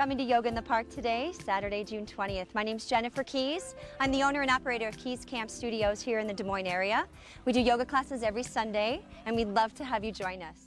coming to Yoga in the Park today, Saturday, June 20th. My name's Jennifer Keys. I'm the owner and operator of Keys Camp Studios here in the Des Moines area. We do yoga classes every Sunday, and we'd love to have you join us.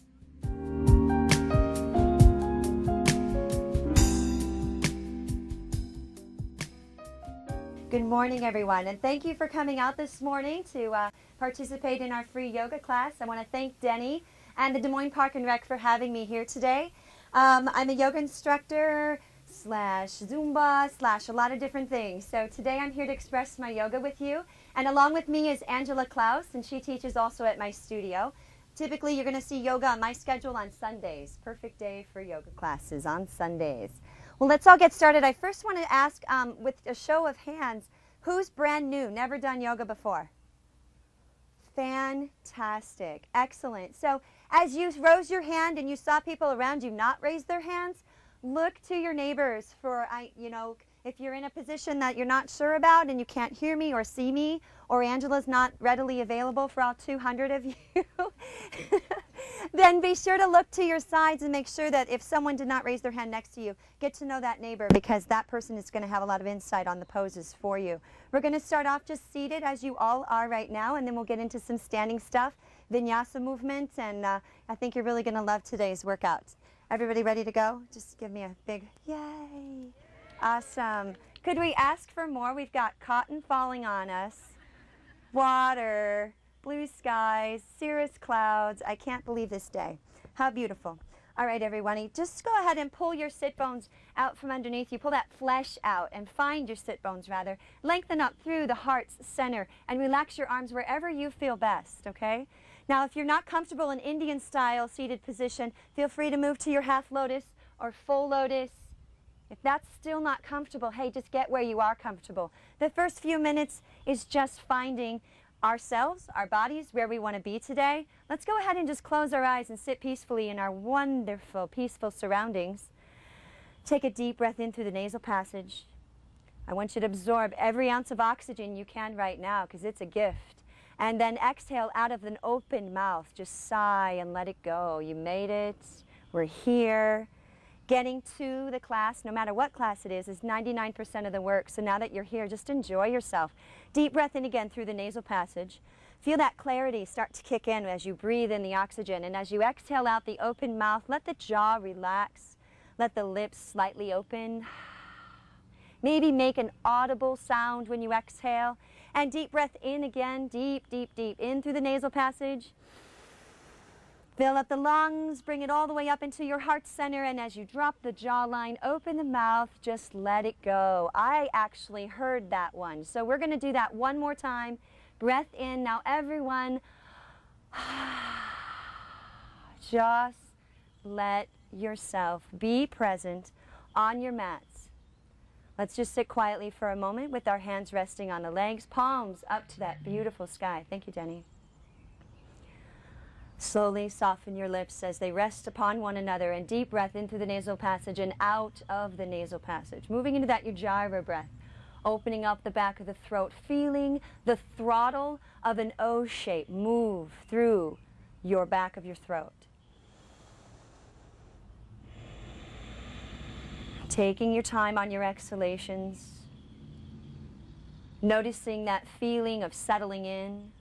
Good morning, everyone, and thank you for coming out this morning to participate in our free yoga class. I want to thank Denny and the Des Moines Park and Rec for having me here today. I'm a yoga instructor slash Zumba slash a lot of different things. So today I'm here to express my yoga with you. And along with me is Angela Klaus, and she teaches also at my studio. Typically you're going to see yoga on my schedule on Sundays. Perfect day for yoga classes on Sundays. Well, let's all get started. I first want to ask with a show of hands, who's brand new, never done yoga before? Fantastic. Excellent. So as you rose your hand and you saw people around you not raise their hands, look to your neighbors for, if you're in a position that you're not sure about and you can't hear me or see me, or Angela's not readily available for all 200 of you, then be sure to look to your sides and make sure that if someone did not raise their hand next to you, get to know that neighbor, because that person is going to have a lot of insight on the poses for you. We're going to start off just seated as you all are right now, and then we'll get into some standing stuff, vinyasa movements, and I think you're really going to love today's workout. Everybody ready to go? Just give me a big yay. Awesome. Could we ask for more? We've got cotton falling on us, water, blue skies, cirrus clouds. I can't believe this day. How beautiful. All right, everyone, just go ahead and pull your sit bones out from underneath you. Pull that flesh out and find your sit bones, rather. Lengthen up through the heart's center and relax your arms wherever you feel best, okay? Now, if you're not comfortable in Indian style seated position, feel free to move to your half lotus or full lotus. If that's still not comfortable, hey, just get where you are comfortable. The first few minutes is just finding ourselves, our bodies, where we want to be today. Let's go ahead and just close our eyes and sit peacefully in our wonderful, peaceful surroundings. Take a deep breath in through the nasal passage. I want you to absorb every ounce of oxygen you can right now, because it's a gift. And then exhale out of an open mouth. Just sigh and let it go. You made it. We're here. Getting to the class, no matter what class it is 99% of the work. So now that you're here, just enjoy yourself. Deep breath in again through the nasal passage. Feel that clarity start to kick in as you breathe in the oxygen. And as you exhale out the open mouth, let the jaw relax. Let the lips slightly open. Maybe make an audible sound when you exhale. And deep breath in again, deep, deep, deep in through the nasal passage. Fill up the lungs, bring it all the way up into your heart center, and as you drop the jawline, open the mouth, just let it go. I actually heard that one. So we're going to do that one more time. Breath in. Now everyone, just let yourself be present on your mats. Let's just sit quietly for a moment with our hands resting on the legs, palms up to that beautiful sky. Thank you, Jenny. Slowly soften your lips as they rest upon one another, and deep breath in through the nasal passage and out of the nasal passage. Moving into that Ujjayi breath, opening up the back of the throat, feeling the throttle of an O shape move through your back of your throat. Taking your time on your exhalations, noticing that feeling of settling in,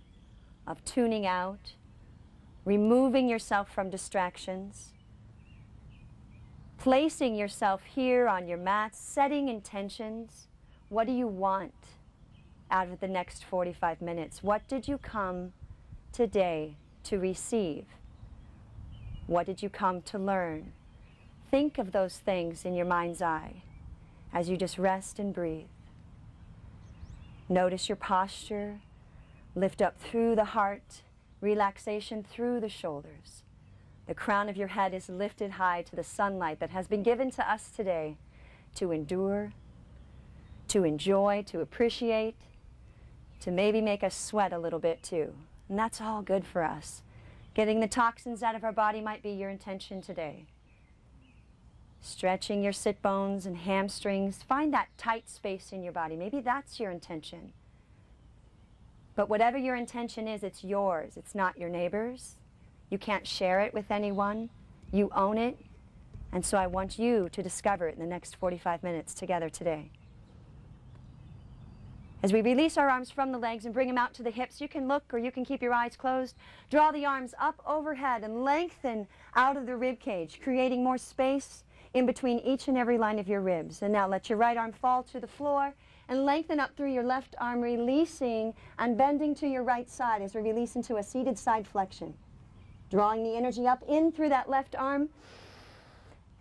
of tuning out, removing yourself from distractions, placing yourself here on your mat, setting intentions. What do you want out of the next 45 minutes? What did you come today to receive? What did you come to learn? Think of those things in your mind's eye as you just rest and breathe. Notice your posture. Lift up through the heart. Relaxation through the shoulders. The crown of your head is lifted high to the sunlight that has been given to us today to endure, to enjoy, to appreciate, to maybe make us sweat a little bit too. And that's all good for us. Getting the toxins out of our body might be your intention today. Stretching your sit bones and hamstrings. Find that tight space in your body. Maybe that's your intention. But whatever your intention is, it's yours. It's not your neighbor's. You can't share it with anyone. You own it. And so I want you to discover it in the next 45 minutes together today. As we release our arms from the legs and bring them out to the hips, you can look or you can keep your eyes closed. Draw the arms up overhead and lengthen out of the rib cage, creating more space in between each and every line of your ribs. And now let your right arm fall to the floor and lengthen up through your left arm, releasing and bending to your right side as we release into a seated side flexion. Drawing the energy up in through that left arm.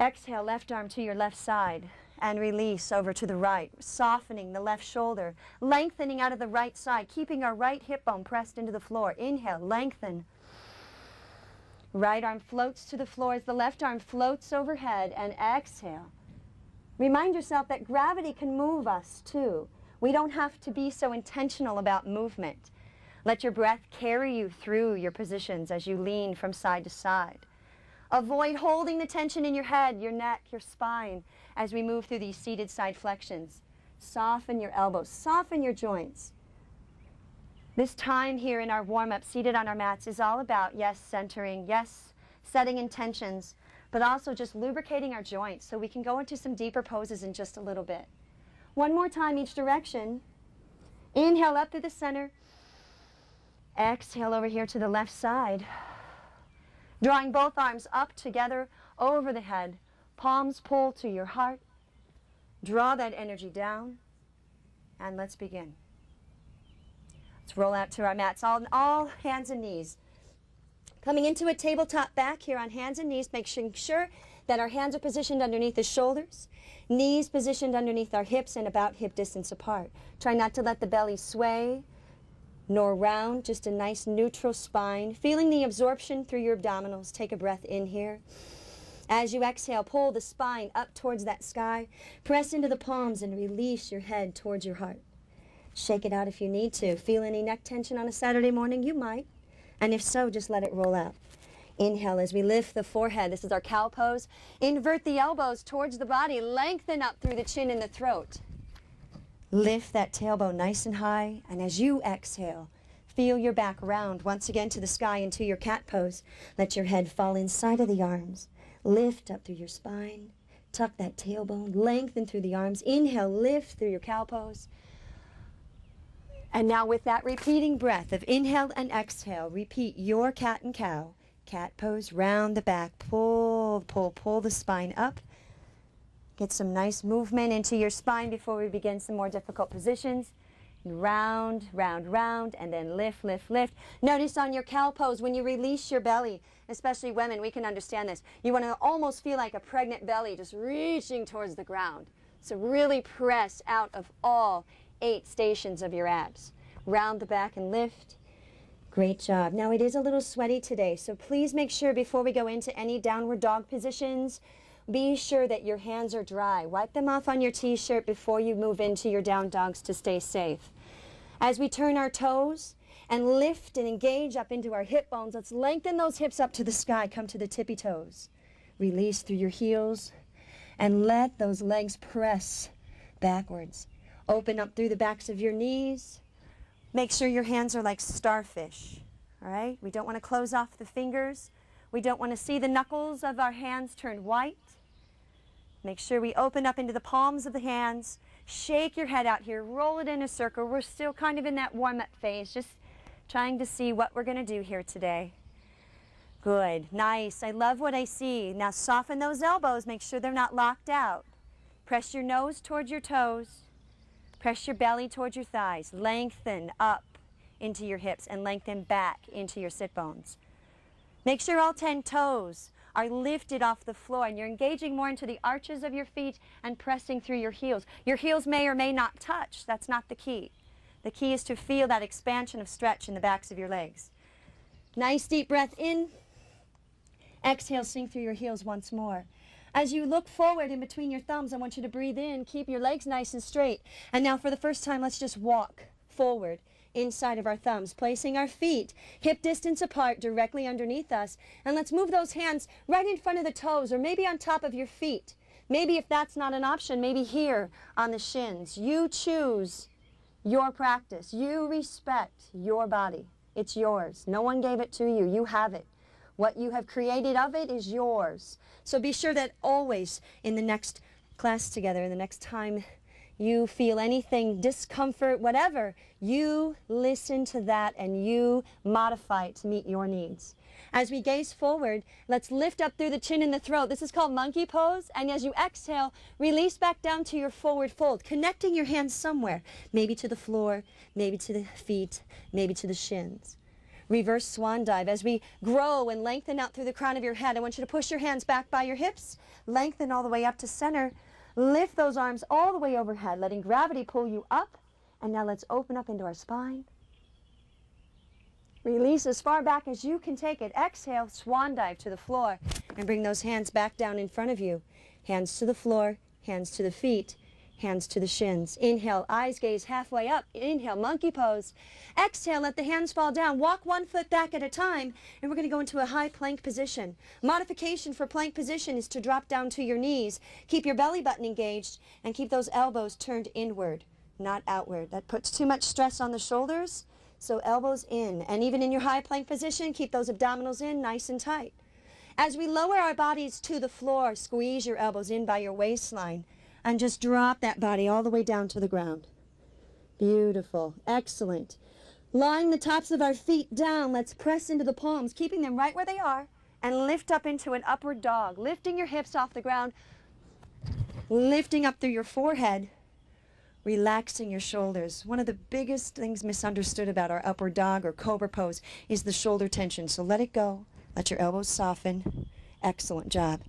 Exhale, left arm to your left side and release over to the right, softening the left shoulder, lengthening out of the right side, keeping our right hip bone pressed into the floor. Inhale, lengthen. Right arm floats to the floor as the left arm floats overhead, and exhale. Remind yourself that gravity can move us too. We don't have to be so intentional about movement. Let your breath carry you through your positions as you lean from side to side. Avoid holding the tension in your head, your neck, your spine as we move through these seated side flexions. Soften your elbows, soften your joints. This time here in our warm-up, seated on our mats, is all about, yes, centering, yes, setting intentions, but also just lubricating our joints so we can go into some deeper poses in just a little bit. One more time each direction. Inhale up through the center. Exhale over here to the left side. Drawing both arms up together over the head. Palms pull to your heart. Draw that energy down. And let's begin. Let's roll out to our mats, all hands and knees. Coming into a tabletop back here on hands and knees, making sure that our hands are positioned underneath the shoulders, knees positioned underneath our hips and about hip distance apart. Try not to let the belly sway nor round, just a nice neutral spine. Feeling the absorption through your abdominals. Take a breath in here. As you exhale, pull the spine up towards that sky. Press into the palms and release your head towards your heart. Shake it out if you need to. Feel any neck tension on a Saturday morning? You might. And if so, just let it roll out. Inhale as we lift the forehead. This is our cow pose. Invert the elbows towards the body. Lengthen up through the chin and the throat. Lift that tailbone nice and high. And as you exhale, feel your back round once again to the sky into your cat pose. Let your head fall inside of the arms. Lift up through your spine. Tuck that tailbone. Lengthen through the arms. Inhale, lift through your cow pose. And now with that repeating breath of inhale and exhale, repeat your cat and cow. Cat pose, round the back, pull, pull, pull the spine up. Get some nice movement into your spine before we begin some more difficult positions. Round, round, round, and then lift, lift, lift. Notice on your cow pose, when you release your belly, especially women, we can understand this. You want to almost feel like a pregnant belly just reaching towards the ground. So really press out of all 8 stations of your abs. Round the back and lift. Great job. Now it is a little sweaty today, so please make sure before we go into any downward dog positions, be sure that your hands are dry. Wipe them off on your t-shirt before you move into your down dogs to stay safe. As we turn our toes and lift and engage up into our hip bones, let's lengthen those hips up to the sky. Come to the tippy toes. Release through your heels and let those legs press backwards. Open up through the backs of your knees. Make sure your hands are like starfish, all right? We don't want to close off the fingers. We don't want to see the knuckles of our hands turn white. Make sure we open up into the palms of the hands. Shake your head out here. Roll it in a circle. We're still kind of in that warm-up phase, just trying to see what we're going to do here today. Good. Nice. I love what I see. Now soften those elbows. Make sure they're not locked out. Press your nose towards your toes. Press your belly towards your thighs. Lengthen up into your hips and lengthen back into your sit bones. Make sure all 10 toes are lifted off the floor and you're engaging more into the arches of your feet and pressing through your heels. Your heels may or may not touch. That's not the key. The key is to feel that expansion of stretch in the backs of your legs. Nice deep breath in. Exhale, sink through your heels once more. As you look forward in between your thumbs, I want you to breathe in, keep your legs nice and straight. And now for the first time, let's just walk forward inside of our thumbs, placing our feet hip distance apart directly underneath us. And let's move those hands right in front of the toes or maybe on top of your feet. Maybe if that's not an option, maybe here on the shins. You choose your practice. You respect your body. It's yours. No one gave it to you. You have it. What you have created of it is yours. So be sure that always in the next class together, the next time you feel anything, discomfort, whatever, you listen to that and you modify it to meet your needs. As we gaze forward, let's lift up through the chin and the throat. This is called monkey pose. And as you exhale, release back down to your forward fold, connecting your hands somewhere, maybe to the floor, maybe to the feet, maybe to the shins. Reverse swan dive. As we grow and lengthen out through the crown of your head, I want you to push your hands back by your hips, lengthen all the way up to center. Lift those arms all the way overhead, letting gravity pull you up. And now let's open up into our spine. Release as far back as you can take it. Exhale, swan dive to the floor. And bring those hands back down in front of you. Hands to the floor, hands to the feet, hands to the shins. Inhale, eyes gaze halfway up. Inhale, monkey pose. Exhale, let the hands fall down. Walk one foot back at a time. And we're going to go into a high plank position. Modification for plank position is to drop down to your knees. Keep your belly button engaged and keep those elbows turned inward, not outward. That puts too much stress on the shoulders. So elbows in. And even in your high plank position, keep those abdominals in nice and tight. As we lower our bodies to the floor, squeeze your elbows in by your waistline. And just drop that body all the way down to the ground. Beautiful. Excellent. Lying the tops of our feet down, let's press into the palms, keeping them right where they are, and lift up into an upward dog, lifting your hips off the ground, lifting up through your forehead, relaxing your shoulders. One of the biggest things misunderstood about our upward dog or cobra pose is the shoulder tension. So let it go. Let your elbows soften. Excellent job.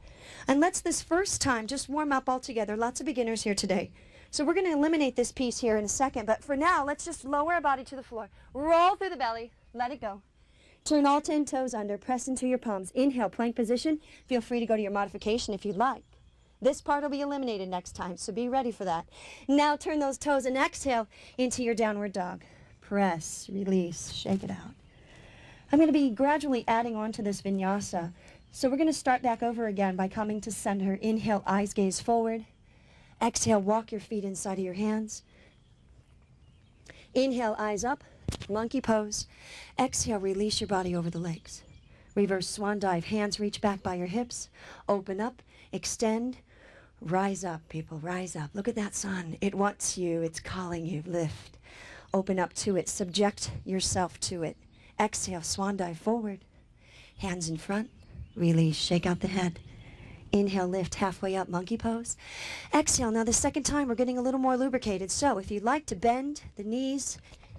And let's this first time just warm up all together. Lots of beginners here today. So we're going to eliminate this piece here in a second. But for now, let's just lower our body to the floor. Roll through the belly. Let it go. Turn all 10 toes under. Press into your palms. Inhale, plank position. Feel free to go to your modification if you'd like. This part will be eliminated next time, so be ready for that. Now turn those toes and exhale into your downward dog. Press, release, shake it out. I'm going to be gradually adding on to this vinyasa. So we're going to start back over again by coming to center. Inhale, eyes gaze forward. Exhale, walk your feet inside of your hands. Inhale, eyes up, monkey pose. Exhale, release your body over the legs. Reverse swan dive, hands reach back by your hips. Open up, extend, rise up, people, rise up. Look at that sun. It wants you, it's calling you. Lift, open up to it, subject yourself to it. Exhale, swan dive forward. Hands in front, release, shake out the head. Inhale, lift halfway up, monkey pose. Exhale, now the second time we're getting a little more lubricated. So if you'd like to bend the knees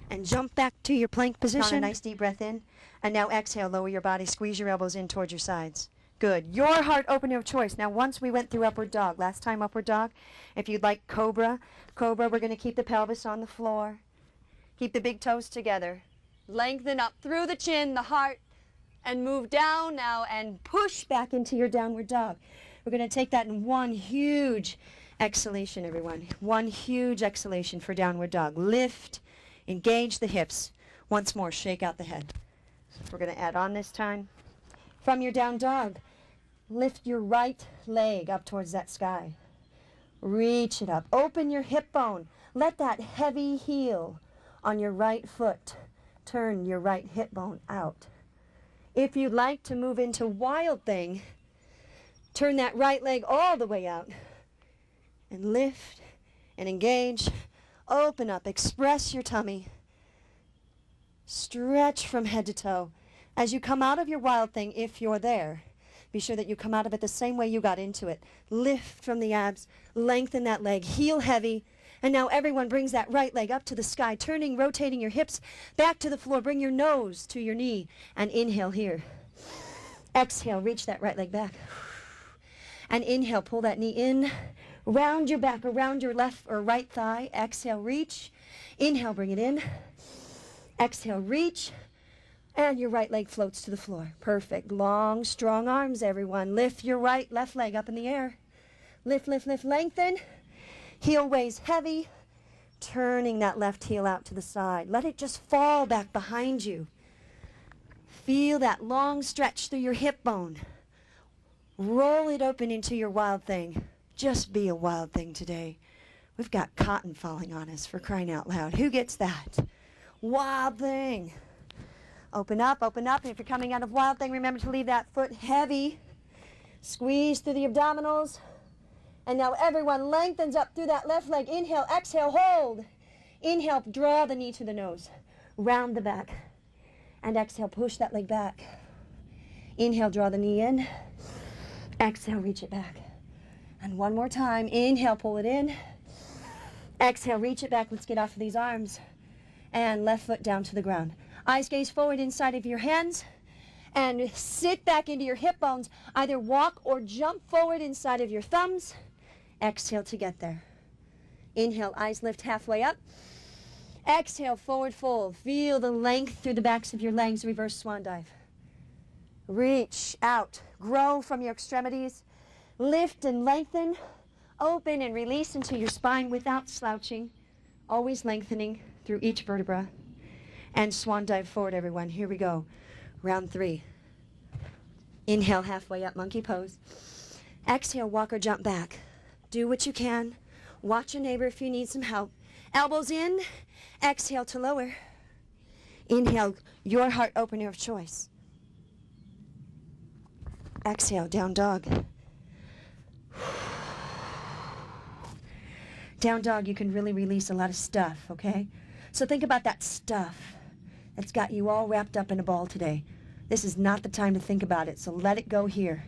and jump back to your plank position. A nice deep breath in. And now exhale, lower your body, squeeze your elbows in towards your sides. Good. Your heart opener of choice. Now once we went through upward dog, last time upward dog, if you'd like cobra, we're going to keep the pelvis on the floor. Keep the big toes together. Lengthen up through the chin, the heart, and move down now and push back into your downward dog. We're going to take that in one huge exhalation, everyone. One huge exhalation for downward dog. Lift, engage the hips. Once more, shake out the head. We're going to add on this time. From your down dog, lift your right leg up towards that sky. Reach it up. Open your hip bone. Let that heavy heel on your right foot turn your right hip bone out. If you'd like to move into wild thing, turn that right leg all the way out and lift and engage. Open up, express your tummy. Stretch from head to toe. As you come out of your wild thing, if you're there, be sure that you come out of it the same way you got into it. Lift from the abs, lengthen that leg, heel heavy. And now everyone brings that right leg up to the sky, turning, rotating your hips back to the floor. Bring your nose to your knee and inhale here. Exhale, reach that right leg back. And inhale, pull that knee in. Round your back, around your left or right thigh. Exhale, reach. Inhale, bring it in. Exhale, reach. And your right leg floats to the floor. Perfect. Long, strong arms, everyone. Lift your right, left leg up in the air. Lift, lift, lift, lengthen. Heel weighs heavy. Turning that left heel out to the side. Let it just fall back behind you. Feel that long stretch through your hip bone. Roll it open into your wild thing. Just be a wild thing today. We've got cotton falling on us, for crying out loud. Who gets that? Wild thing. Open up, open up. If you're coming out of Wild Thing, remember to leave that foot heavy. Squeeze through the abdominals. And now everyone lengthens up through that left leg. Inhale, exhale, hold. Inhale, draw the knee to the nose. Round the back. And exhale, push that leg back. Inhale, draw the knee in. Exhale, reach it back. And one more time. Inhale, pull it in. Exhale, reach it back. Let's get off of these arms. And left foot down to the ground. Eyes gaze forward inside of your hands. And sit back into your hip bones. Either walk or jump forward inside of your thumbs. Exhale to get there. Inhale, eyes lift halfway up. Exhale, forward fold. Feel the length through the backs of your legs. Reverse swan dive. Reach out. Grow from your extremities. Lift and lengthen. Open and release into your spine without slouching. Always lengthening through each vertebra. And swan dive forward, everyone. Here we go. Round 3. Inhale, halfway up, monkey pose. Exhale, walk or jump back. Do what you can. Watch your neighbor if you need some help. Elbows in. Exhale to lower. Inhale, your heart opener of choice. Exhale, down dog. Down dog, you can really release a lot of stuff, okay? So think about that stuff that's got you all wrapped up in a ball today. This is not the time to think about it, so let it go here.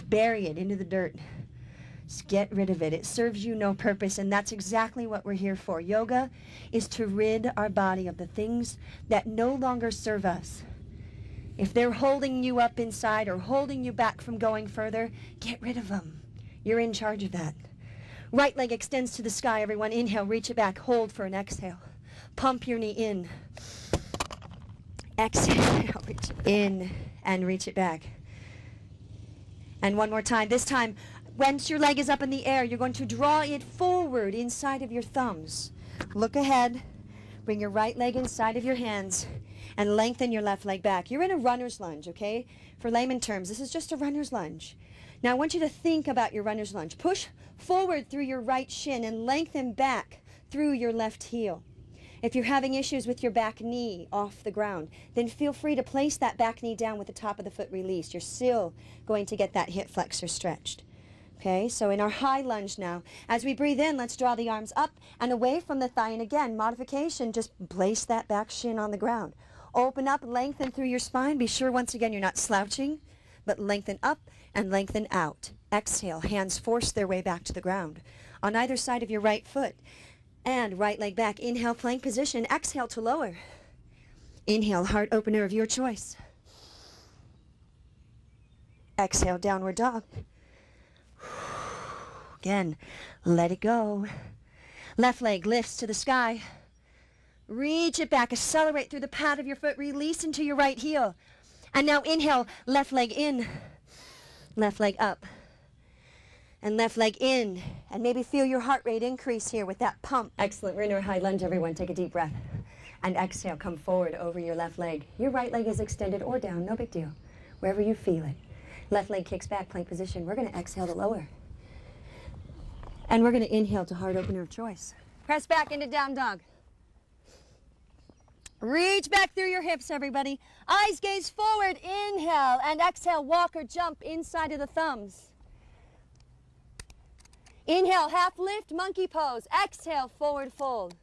Bury it into the dirt. Just get rid of it. It serves you no purpose, and that's exactly what we're here for. Yoga is to rid our body of the things that no longer serve us. If they're holding you up inside or holding you back from going further, get rid of them. You're in charge of that. Right leg extends to the sky, everyone. Inhale, reach it back. Hold for an exhale. Pump your knee in. Exhale, reach it in and reach it back. And one more time. This time, once your leg is up in the air, you're going to draw it forward inside of your thumbs. Look ahead. Bring your right leg inside of your hands and lengthen your left leg back. You're in a runner's lunge, okay? For layman terms, this is just a runner's lunge. Now I want you to think about your runner's lunge. Push forward through your right shin and lengthen back through your left heel. If you're having issues with your back knee off the ground, then feel free to place that back knee down with the top of the foot released. You're still going to get that hip flexor stretched. Okay, so in our high lunge now, as we breathe in, let's draw the arms up and away from the thigh. And again, modification, just place that back shin on the ground. Open up, lengthen through your spine. Be sure, once again, you're not slouching, but lengthen up and lengthen out. Exhale, hands force their way back to the ground. On either side of your right foot. And right leg back. Inhale, plank position. Exhale to lower. Inhale, heart opener of your choice. Exhale, downward dog. Again, let it go. Left leg lifts to the sky. Reach it back. Accelerate through the pad of your foot. Release into your right heel. And now inhale, left leg in. Left leg up. And left leg in. And maybe feel your heart rate increase here with that pump. Excellent. We're in our high lunge, everyone. Take a deep breath. And exhale, come forward over your left leg. Your right leg is extended or down. No big deal. Wherever you feel it. Left leg kicks back, plank position. We're going to exhale to lower. And we're going to inhale to heart opener of choice. Press back into down dog. Reach back through your hips, everybody. Eyes gaze forward. Inhale and exhale. Walk or jump inside of the thumbs. Inhale, half lift, monkey pose. Exhale, forward fold.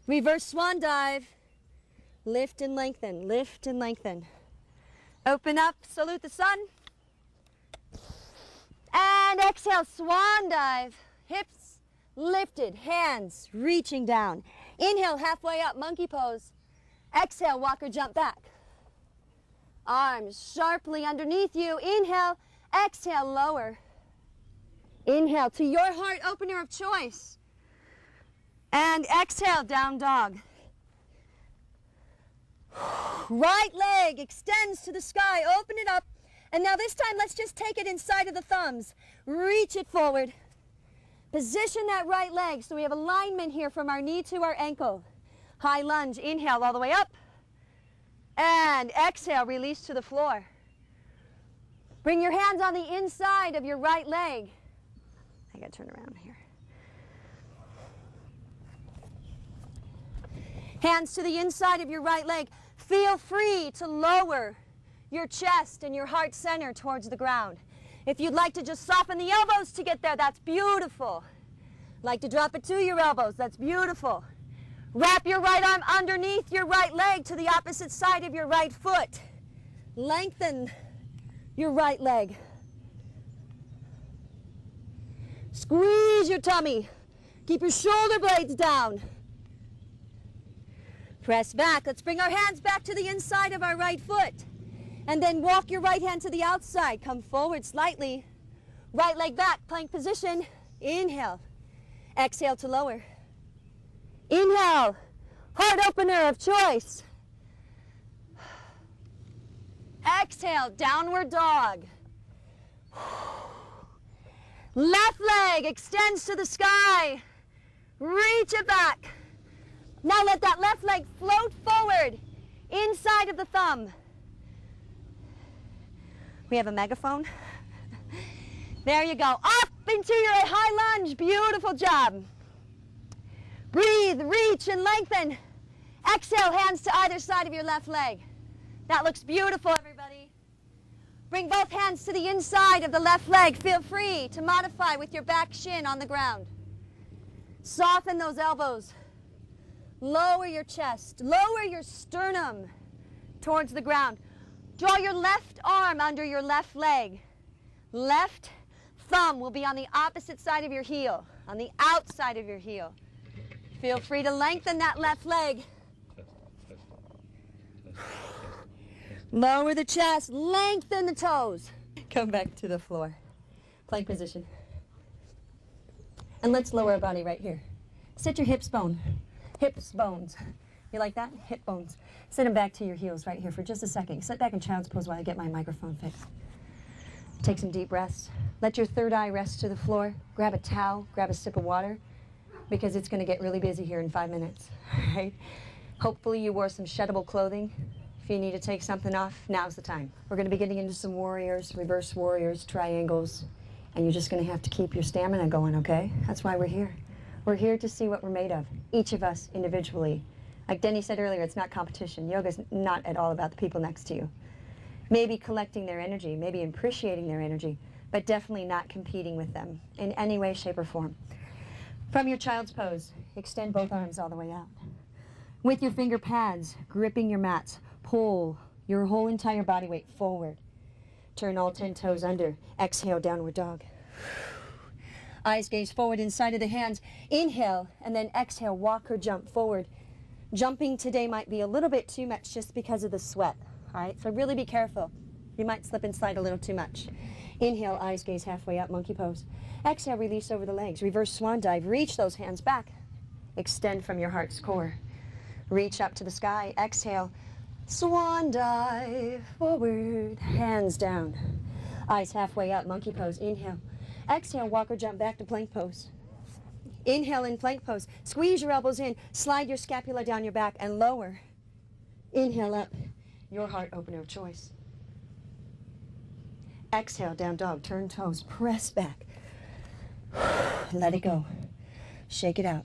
Reverse swan dive. Lift and lengthen, lift and lengthen. Open up, salute the sun. And exhale, swan dive. Hips lifted, hands reaching down. Inhale, halfway up, monkey pose. Exhale, walk or jump back. Arms sharply underneath you. Inhale, exhale, lower. Inhale to your heart opener of choice. And exhale, down dog. Right leg extends to the sky. Open it up. And now this time, let's just take it inside of the thumbs. Reach it forward. Position that right leg so we have alignment here from our knee to our ankle. High lunge. Inhale all the way up. And exhale, release to the floor. Bring your hands on the inside of your right leg. I got to turn around here. Hands to the inside of your right leg. Feel free to lower your chest and your heart center towards the ground. If you'd like to just soften the elbows to get there, that's beautiful. Like to drop it to your elbows, that's beautiful. Wrap your right arm underneath your right leg to the opposite side of your right foot. Lengthen your right leg. Squeeze your tummy. Keep your shoulder blades down. Press back. Let's bring our hands back to the inside of our right foot. And then walk your right hand to the outside. Come forward slightly. Right leg back, plank position. Inhale. Exhale to lower. Inhale. Heart opener of choice. Exhale, downward dog. Left leg extends to the sky. Reach it back. Now let that left leg float forward inside of the thumb. We have a megaphone. There you go. Up into your high lunge. Beautiful job. Breathe, reach, and lengthen. Exhale, hands to either side of your left leg. That looks beautiful, everybody. Bring both hands to the inside of the left leg. Feel free to modify with your back shin on the ground. Soften those elbows. Lower your chest. Lower your sternum towards the ground. Draw your left arm under your left leg. Left thumb will be on the opposite side of your heel, on the outside of your heel. Feel free to lengthen that left leg. Lower the chest, lengthen the toes. Come back to the floor. Plank position. And let's lower our body right here. Sit your hips bones. You like that? Hip bones. Sit them back to your heels right here for just a second. Sit back in child's pose while I get my microphone fixed. Take some deep breaths. Let your third eye rest to the floor. Grab a towel, grab a sip of water, because it's going to get really busy here in 5 minutes. All right? Hopefully you wore some sheddable clothing. If you need to take something off, now's the time. We're going to be getting into some warriors, reverse warriors, triangles, and you're just going to have to keep your stamina going, okay? That's why we're here. We're here to see what we're made of, each of us individually. Like Denny said earlier, it's not competition. Yoga's not at all about the people next to you. Maybe collecting their energy, maybe appreciating their energy, but definitely not competing with them in any way, shape, or form. From your child's pose, extend both arms all the way out. With your finger pads gripping your mats, pull your whole entire body weight forward. Turn all 10 toes under. Exhale, downward dog. Eyes gaze forward inside of the hands. Inhale, and then exhale, walk or jump forward. Jumping today might be a little bit too much just because of the sweat. All right, so really be careful. You might slip and slide a little too much. Inhale, eyes gaze halfway up, monkey pose. Exhale, release over the legs. Reverse swan dive. Reach those hands back. Extend from your heart's core. Reach up to the sky. Exhale, swan dive. Forward, hands down. Eyes halfway up, monkey pose. Inhale. Exhale, walk or jump back to plank pose. Inhale in plank pose. Squeeze your elbows in. Slide your scapula down your back and lower. Inhale up. Your heart opener of choice. Exhale, down dog. Turn toes. Press back. Let it go. Shake it out.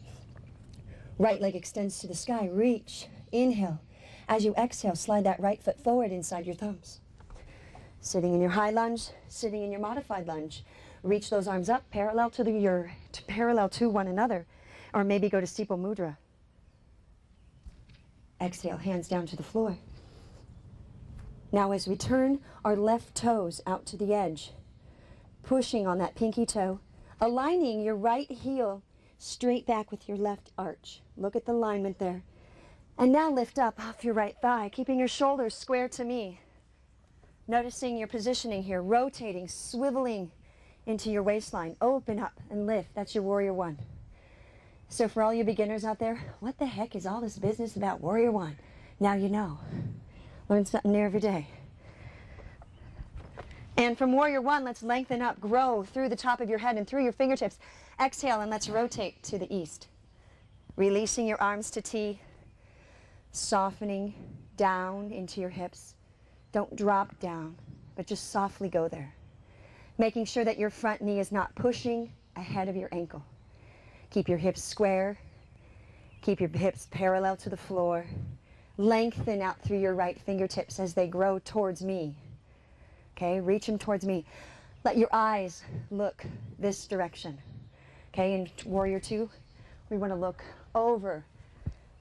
Right leg extends to the sky. Reach. Inhale. As you exhale, slide that right foot forward inside your thumbs. Sitting in your high lunge, sitting in your modified lunge. Reach those arms up parallel to one another, or maybe go to steeple mudra. Exhale, hands down to the floor. Now as we turn our left toes out to the edge, pushing on that pinky toe, aligning your right heel straight back with your left arch. Look at the alignment there. And now lift up off your right thigh, keeping your shoulders square to me. Noticing your positioning here, rotating, swiveling into your waistline. Open up and lift. That's your warrior one. So for all you beginners out there, what the heck is all this business about warrior one? Now you know. Learn something new every day. And from warrior one, let's lengthen up, grow through the top of your head and through your fingertips. Exhale and let's rotate to the east. Releasing your arms to T, softening down into your hips. Don't drop down, but just softly go there. Making sure that your front knee is not pushing ahead of your ankle. Keep your hips square. Keep your hips parallel to the floor. Lengthen out through your right fingertips as they grow towards me. Okay, reach them towards me. Let your eyes look this direction. Okay, in Warrior Two, we want to look over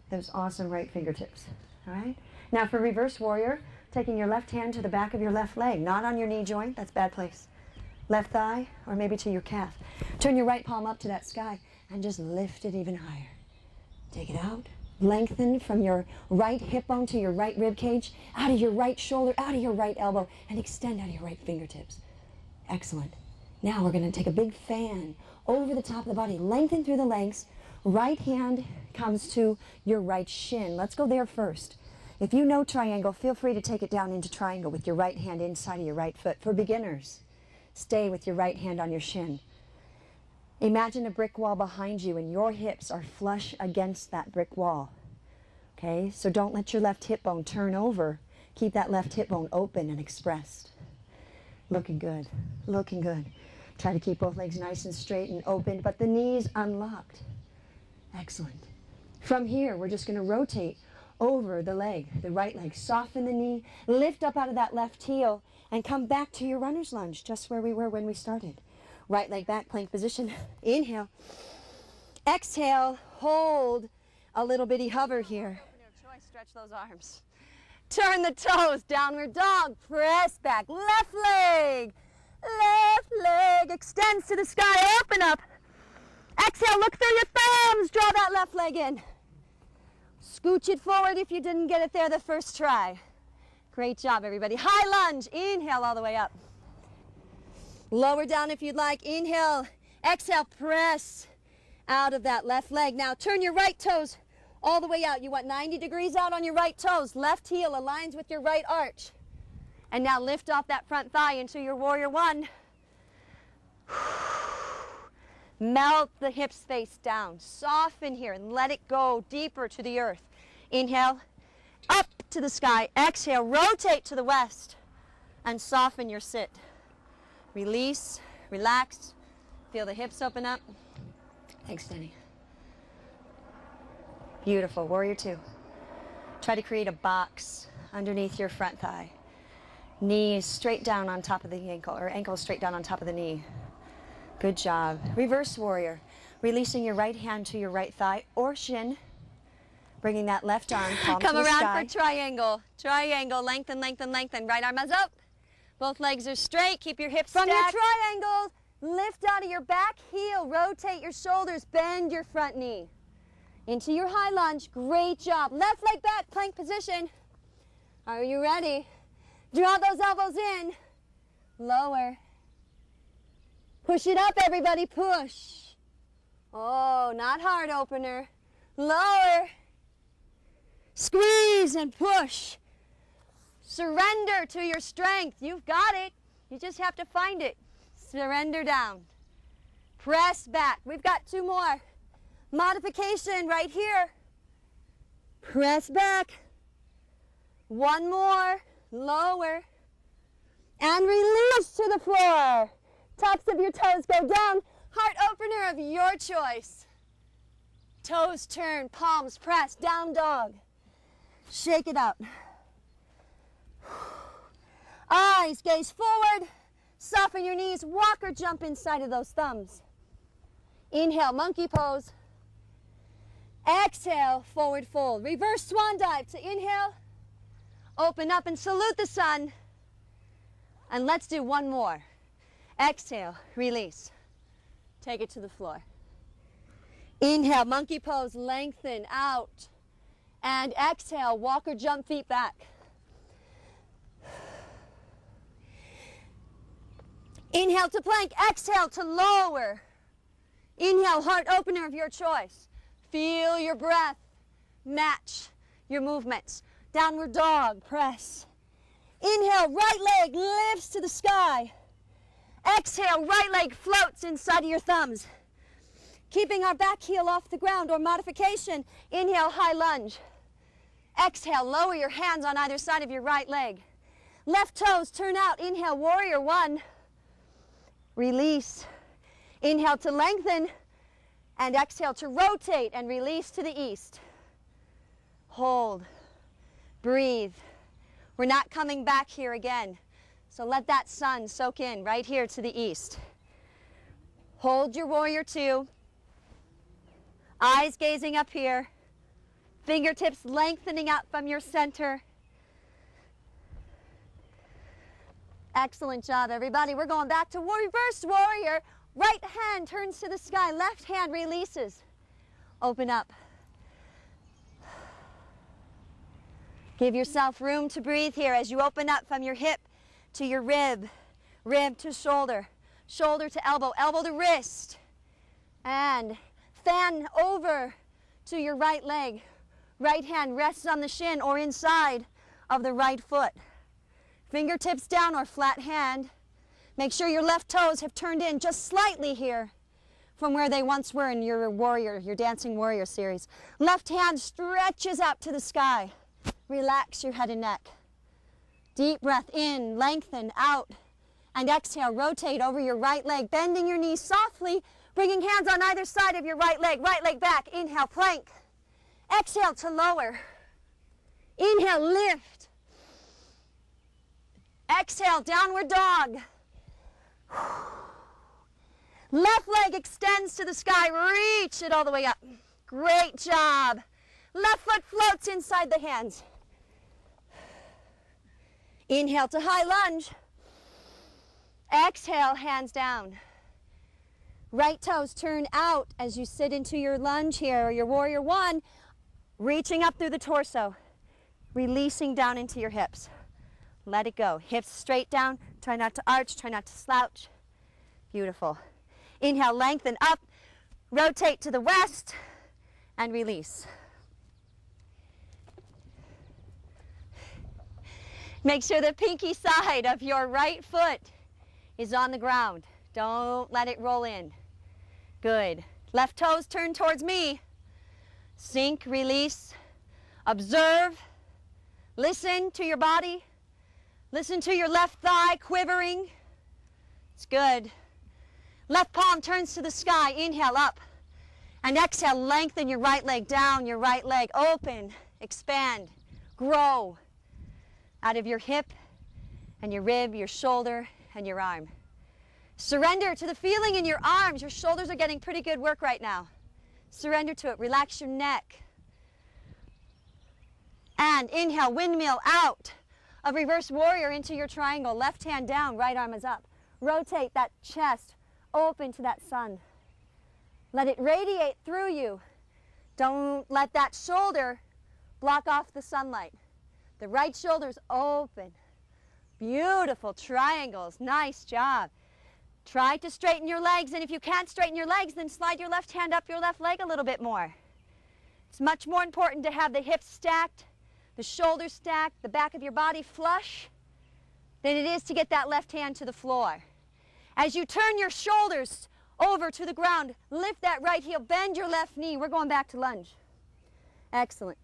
those awesome right fingertips. All right? Now for Reverse Warrior, taking your left hand to the back of your left leg, not on your knee joint, that's bad place. Left thigh, or maybe to your calf. Turn your right palm up to that sky and just lift it even higher. Take it out. Lengthen from your right hip bone to your right rib cage, out of your right shoulder, out of your right elbow, and extend out of your right fingertips. Excellent. Now we're going to take a big fan over the top of the body. Lengthen through the legs. Right hand comes to your right shin. Let's go there first. If you know triangle, feel free to take it down into triangle with your right hand inside of your right foot. For beginners, stay with your right hand on your shin. Imagine a brick wall behind you and your hips are flush against that brick wall. Okay, so don't let your left hip bone turn over. Keep that left hip bone open and expressed. Looking good, looking good. Try to keep both legs nice and straight and open, but the knees unlocked. Excellent. From here, we're just going to rotate over the leg, the right leg. Soften the knee, lift up out of that left heel, and come back to your runner's lunge, just where we were when we started. Right leg back, plank position. Inhale. Exhale. Hold a little bitty hover here. Stretch those arms. Turn the toes. Downward dog. Press back. Left leg. Left leg extends to the sky. Open up. Exhale. Look through your thumbs. Draw that left leg in. Scooch it forward if you didn't get it there the first try. Great job, everybody. High lunge. Inhale all the way up. Lower down if you'd like. Inhale. Exhale. Press out of that left leg. Now turn your right toes all the way out. You want 90 degrees out on your right toes. Left heel aligns with your right arch. And now lift off that front thigh into your Warrior One. Melt the hips face down. Soften here and let it go deeper to the earth. Inhale. Up to the sky. Exhale. Rotate to the west. And soften your sit. Release, relax, feel the hips open up, extending. Beautiful, Warrior Two. Try to create a box underneath your front thigh. Knees straight down on top of the ankle, or ankle straight down on top of the knee. Good job. Reverse Warrior. Releasing your right hand to your right thigh or shin. Bringing that left arm, palm to the sky. Come around for triangle. Triangle, lengthen, lengthen, lengthen. Right arm is up. Both legs are straight. Keep your hips stacked. From your triangle, lift out of your back heel. Rotate your shoulders. Bend your front knee. Into your high lunge. Great job. Left leg back, plank position. Are you ready? Draw those elbows in. Lower. Push it up, everybody. Push. Oh, not hard opener. Lower. Squeeze and push. Surrender to your strength. You've got it. You just have to find it. Surrender down. Press back. We've got two more. Modification right here. Press back. One more. Lower. And release to the floor. Tops of your toes go down. Heart opener of your choice. Toes turn, palms press, down dog. Shake it out. Eyes gaze forward. Soften your knees. Walk or jump inside of those thumbs. Inhale, monkey pose. Exhale, forward fold. Reverse swan dive to inhale. Open up and salute the sun. And let's do one more. Exhale, release. Take it to the floor. Inhale, monkey pose, lengthen out. And exhale, walk or jump feet back. Inhale to plank, exhale to lower. Inhale, heart opener of your choice. Feel your breath match your movements. Downward dog, press. Inhale, right leg lifts to the sky. Exhale, right leg floats inside of your thumbs. Keeping our back heel off the ground or modification. Inhale, high lunge. Exhale, lower your hands on either side of your right leg. Left toes turn out. Inhale, Warrior One. Release. Inhale to lengthen. And exhale to rotate and release to the east. Hold. Breathe. We're not coming back here again. So let that sun soak in right here to the east. Hold your warrior two. Eyes gazing up here. Fingertips lengthening out from your center. Excellent job, everybody. We're going back to reverse warrior. Right hand turns to the sky. Left hand releases. Open up. Give yourself room to breathe here as you open up from your hip to your rib, rib to shoulder, shoulder to elbow, elbow to wrist, and fan over to your right leg. Right hand rests on the shin or inside of the right foot. Fingertips down or flat hand. Make sure your left toes have turned in just slightly here from where they once were in your warrior, your dancing warrior series. Left hand stretches up to the sky. Relax your head and neck. Deep breath in, lengthen out, and exhale. Rotate over your right leg, bending your knees softly, bringing hands on either side of your right leg back. Inhale, plank. Exhale to lower. Inhale, lift. Exhale, downward dog. Left leg extends to the sky. Reach it all the way up. Great job. Left foot floats inside the hands. Inhale to high lunge. Exhale, hands down. Right toes turn out as you sit into your lunge here, or your warrior one, reaching up through the torso, releasing down into your hips. Let it go. Hips straight down. Try not to arch. Try not to slouch. Beautiful. Inhale, lengthen up. Rotate to the west and release. Make sure the pinky side of your right foot is on the ground. Don't let it roll in. Good. Left toes turn towards me. Sink, release, observe, listen to your body. Listen to your left thigh quivering. It's good. Left palm turns to the sky. Inhale up. And exhale, lengthen your right leg down, your right leg open, expand, grow out of your hip and your rib, your shoulder, and your arm. Surrender to the feeling in your arms. Your shoulders are getting pretty good work right now. Surrender to it. Relax your neck. And inhale, windmill out of reverse warrior into your triangle. Left hand down, right arm is up. Rotate that chest open to that sun. Let it radiate through you. Don't let that shoulder block off the sunlight. The right shoulder's open. Beautiful triangles. Nice job. Try to straighten your legs, and if you can't straighten your legs, then slide your left hand up your left leg a little bit more. It's much more important to have the hips stacked, the shoulders stacked, the back of your body flush, than it is to get that left hand to the floor. As you turn your shoulders over to the ground, lift that right heel, bend your left knee. We're going back to lunge. Excellent.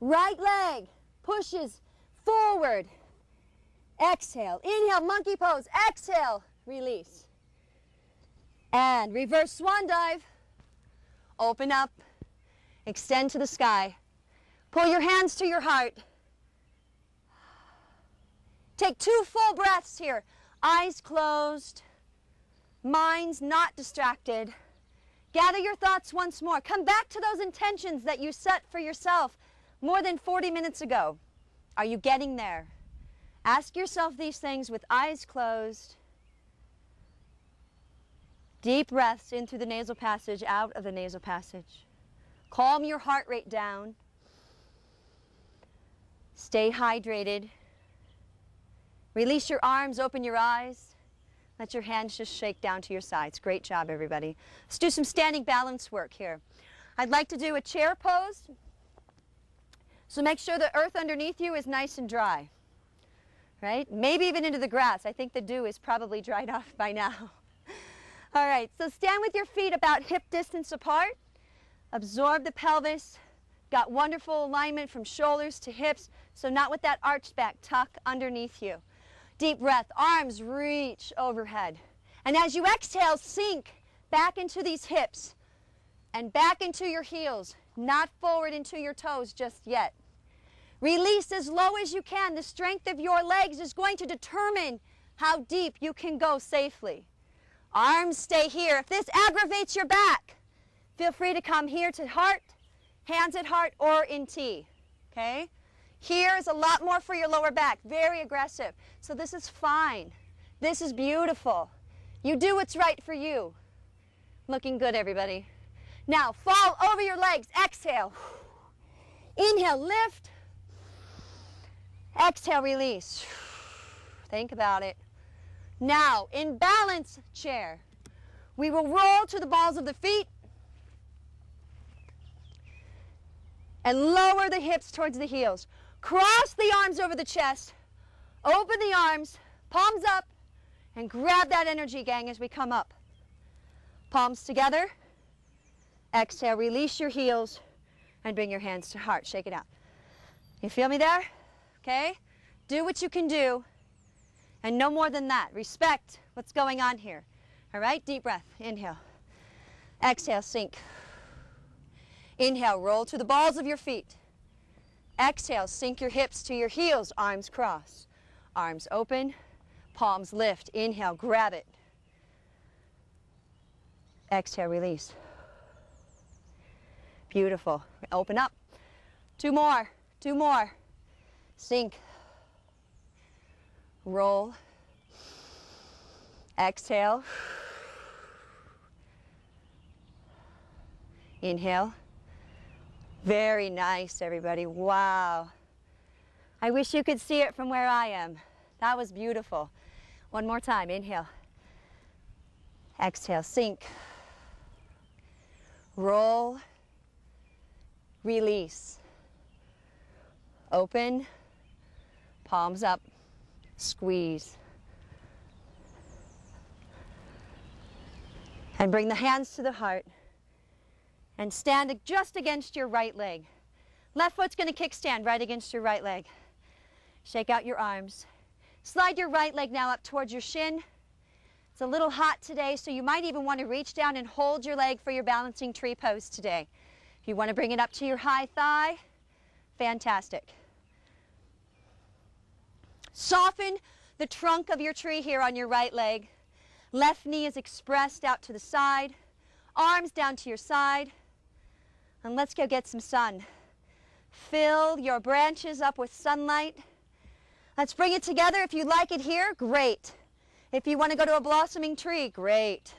Right leg pushes forward. Exhale. Inhale, monkey pose. Exhale, release. And reverse swan dive. Open up. Extend to the sky. Pull your hands to your heart. Take 2 full breaths here. Eyes closed. Minds not distracted. Gather your thoughts once more. Come back to those intentions that you set for yourself more than 40 minutes ago. Are you getting there? Ask yourself these things with eyes closed. Deep breaths in through the nasal passage, out of the nasal passage. Calm your heart rate down. Stay hydrated. Release your arms, open your eyes. Let your hands just shake down to your sides. Great job, everybody. Let's do some standing balance work here. I'd like to do a chair pose. So make sure the earth underneath you is nice and dry. Right? Maybe even into the grass. I think the dew is probably dried off by now. All right, so stand with your feet about hip distance apart. Absorb the pelvis. Got wonderful alignment from shoulders to hips, so not with that arched back. Tuck underneath you. Deep breath, arms reach overhead. And as you exhale, sink back into these hips and back into your heels, not forward into your toes just yet. Release as low as you can. The strength of your legs is going to determine how deep you can go safely. Arms stay here. If this aggravates your back, feel free to come here to heart, hands at heart, or in T. Okay? Here is a lot more for your lower back. Very aggressive. So this is fine. This is beautiful. You do what's right for you. Looking good, everybody. Now, fall over your legs. Exhale. Inhale, lift. Exhale, release. Think about it. Now, in balance chair, we will roll to the balls of the feet and lower the hips towards the heels. Cross the arms over the chest. Open the arms, palms up, and grab that energy, gang, as we come up. Palms together. Exhale, release your heels, and bring your hands to heart. Shake it out. You feel me there? Okay? Do what you can do, and no more than that. Respect what's going on here. All right? Deep breath. Inhale. Exhale, sink. Inhale, roll to the balls of your feet. Exhale, sink your hips to your heels. Arms cross. Arms open. Palms lift. Inhale, grab it. Exhale, release. Beautiful. Open up. Two more. Two more. Sink. Roll. Exhale. Inhale. Very nice, everybody. Wow. I wish you could see it from where I am. That was beautiful. One more time. Inhale. Exhale. Sink. Roll. Release. Open. Palms up. Squeeze. And bring the hands to the heart. And stand just against your right leg. Left foot's going to kickstand right against your right leg. Shake out your arms. Slide your right leg now up towards your shin. It's a little hot today, so you might even want to reach down and hold your leg for your balancing tree pose today. If you want to bring it up to your high thigh, fantastic. Soften the trunk of your tree here on your right leg. Left knee is expressed out to the side. Arms down to your side. And let's go get some sun. Fill your branches up with sunlight. Let's bring it together. If you like it here, great. If you want to go to a blossoming tree, great.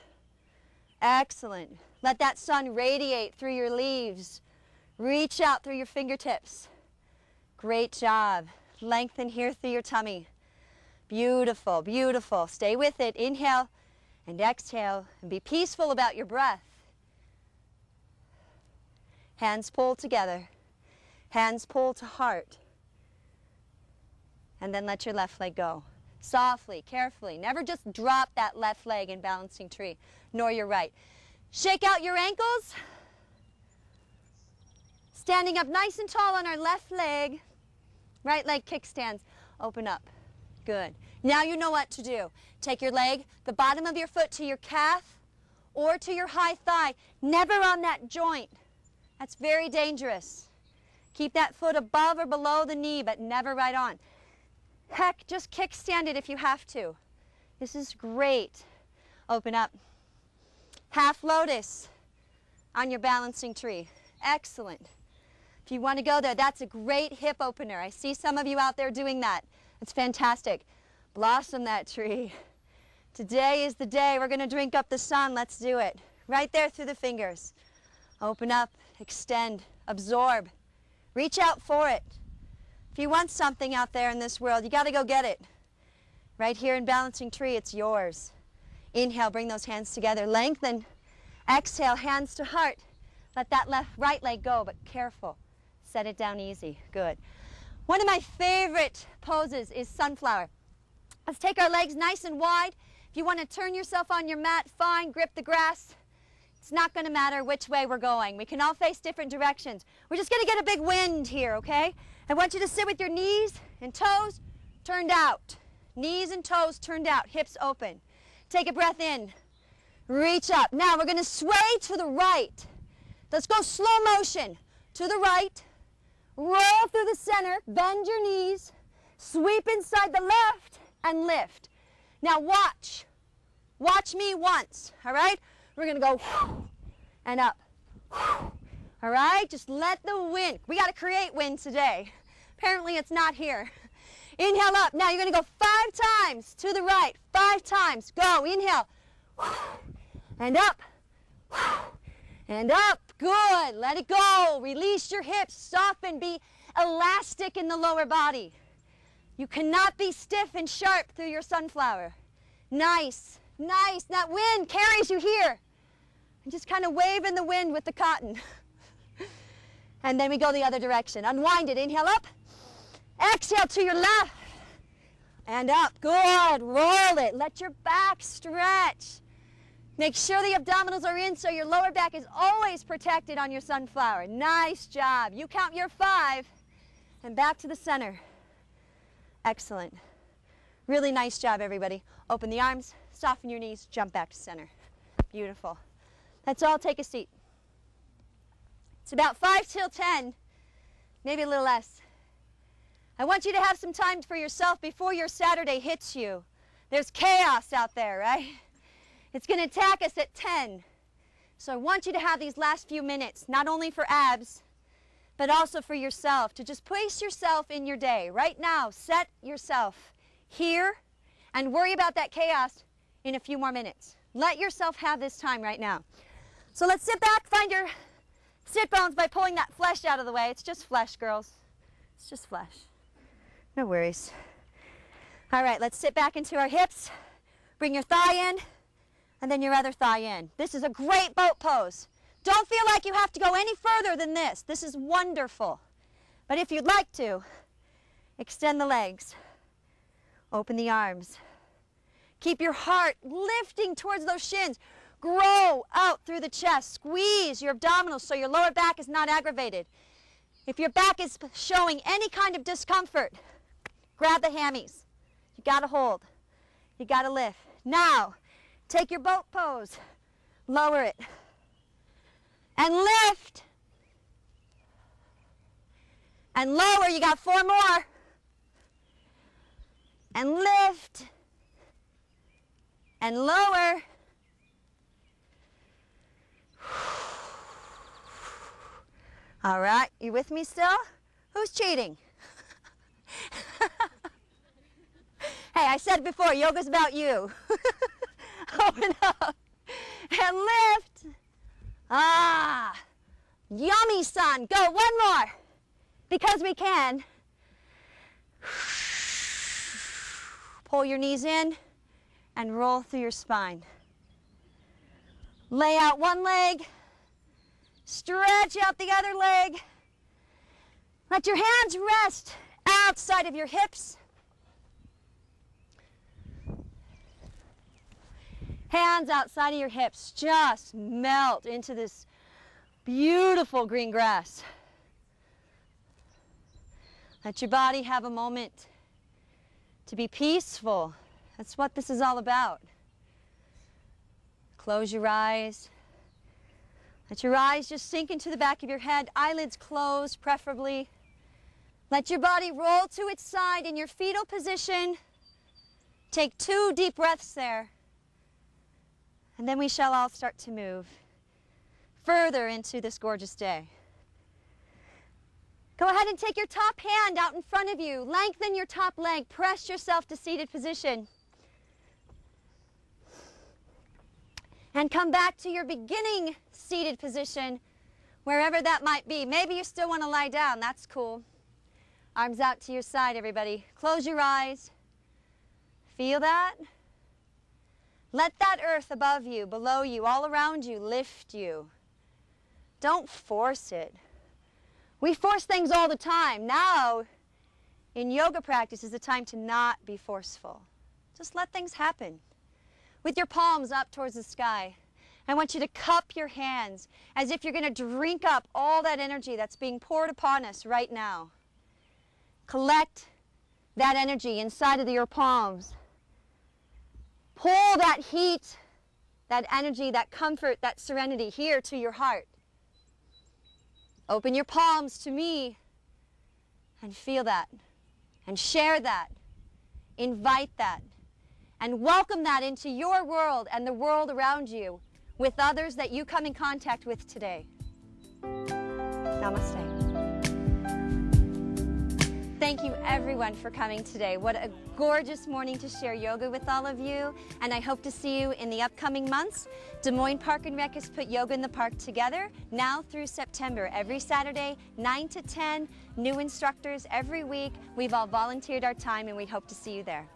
Excellent. Let that sun radiate through your leaves. Reach out through your fingertips. Great job. Lengthen here through your tummy. Beautiful, beautiful. Stay with it. Inhale and exhale. And be peaceful about your breath. Hands pull together. Hands pull to heart. And then let your left leg go. Softly, carefully. Never just drop that left leg in balancing tree, nor your right. Shake out your ankles. Standing up nice and tall on our left leg. Right leg kickstands. Open up. Good. Now you know what to do. Take your leg, the bottom of your foot to your calf or to your high thigh. Never on that joint. That's very dangerous. Keep that foot above or below the knee, but never right on. Heck, just kickstand it if you have to. This is great. Open up. Half lotus on your balancing tree. Excellent. If you want to go there, that's a great hip opener. I see some of you out there doing that. It's fantastic. Blossom that tree. Today is the day we're going to drink up the sun. Let's do it. Right there through the fingers. Open up, extend, absorb. Reach out for it. If you want something out there in this world, you got to go get it. Right here in balancing tree, it's yours. Inhale, bring those hands together. Lengthen. Exhale, hands to heart. Let that right leg go, but careful. Set it down easy. Good. One of my favorite poses is sunflower. Let's take our legs nice and wide. If you want to turn yourself on your mat, fine. Grip the grass. It's not going to matter which way we're going. We can all face different directions. We're just going to get a big wind here, okay? I want you to sit with your knees and toes turned out. Knees and toes turned out, hips open. Take a breath in. Reach up. Now we're going to sway to the right. Let's go slow motion. To the right. roll through the center, bend your knees, sweep inside the left, and lift. Now watch. Watch me once, all right? We're going to go and up. All right? Just let the wind. We got to create wind today. Apparently it's not here. Inhale up. Now you're going to go 5 times to the right. 5 times. Go. Inhale. And up. And up. Good. Let it go. Release your hips. Soften. Be elastic in the lower body. You cannot be stiff and sharp through your sunflower. Nice. Nice. That wind carries you here. And just kind of wave in the wind with the cotton. And then we go the other direction. Unwind it. Inhale up. Exhale to your left. And up. Good. Roll it. Let your back stretch. Make sure the abdominals are in so your lower back is always protected on your sunflower. Nice job. You count your 5 and back to the center. Excellent. Really nice job, everybody. Open the arms, soften your knees, jump back to center. Beautiful. Let's all take a seat. It's about 5 till 10, maybe a little less. I want you to have some time for yourself before your Saturday hits you. There's chaos out there, right? It's going to attack us at 10. So I want you to have these last few minutes, not only for abs, but also for yourself, to just place yourself in your day. Right now, set yourself here and worry about that chaos in a few more minutes. Let yourself have this time right now. So let's sit back, find your sit bones by pulling that flesh out of the way. It's just flesh, girls. It's just flesh. No worries. All right, let's sit back into our hips. Bring your thigh in, and then your other thigh in. This is a great boat pose. Don't feel like you have to go any further than this. This is wonderful. But if you'd like to, extend the legs. Open the arms. Keep your heart lifting towards those shins. Grow out through the chest. Squeeze your abdominals so your lower back is not aggravated. If your back is showing any kind of discomfort, grab the hammies. You got to hold. You got to lift. Now, take your boat pose. Lower it. And lift. And lower. You got 4 more. And lift. And lower. All right, you with me still? Who's cheating? Hey, I said before, yoga's about you. Open up and lift. Ah, yummy, son. Go, 1 more, because we can. Pull your knees in and roll through your spine. Lay out 1 leg. Stretch out the other leg. Let your hands rest outside of your hips. Hands outside of your hips. Just melt into this beautiful green grass. Let your body have a moment to be peaceful. That's what this is all about. Close your eyes. Let your eyes just sink into the back of your head, eyelids closed preferably. Let your body roll to its side in your fetal position. Take 2 deep breaths there. And then we shall all start to move further into this gorgeous day. Go ahead and take your top hand out in front of you. Lengthen your top leg. Press yourself to seated position. And come back to your beginning seated position, wherever that might be. Maybe you still want to lie down. That's cool. Arms out to your side, everybody. Close your eyes. Feel that? Let that earth above you, below you, all around you lift you. Don't force it. We force things all the time. Now, in yoga practice is the time to not be forceful. Just let things happen. With your palms up towards the sky, I want you to cup your hands as if you're going to drink up all that energy that's being poured upon us right now. Collect that energy inside of your palms. Pull that heat, that energy, that comfort, that serenity here to your heart. Open your palms to me. And feel that. And share that. Invite that. And welcome that into your world and the world around you with others that you come in contact with today. Namaste. Thank you everyone for coming today. What a gorgeous morning to share yoga with all of you, and I hope to see you in the upcoming months. Des Moines Park and Rec has put Yoga in the Park together now through September. Every Saturday, 9 to 10, new instructors every week. We've all volunteered our time and we hope to see you there.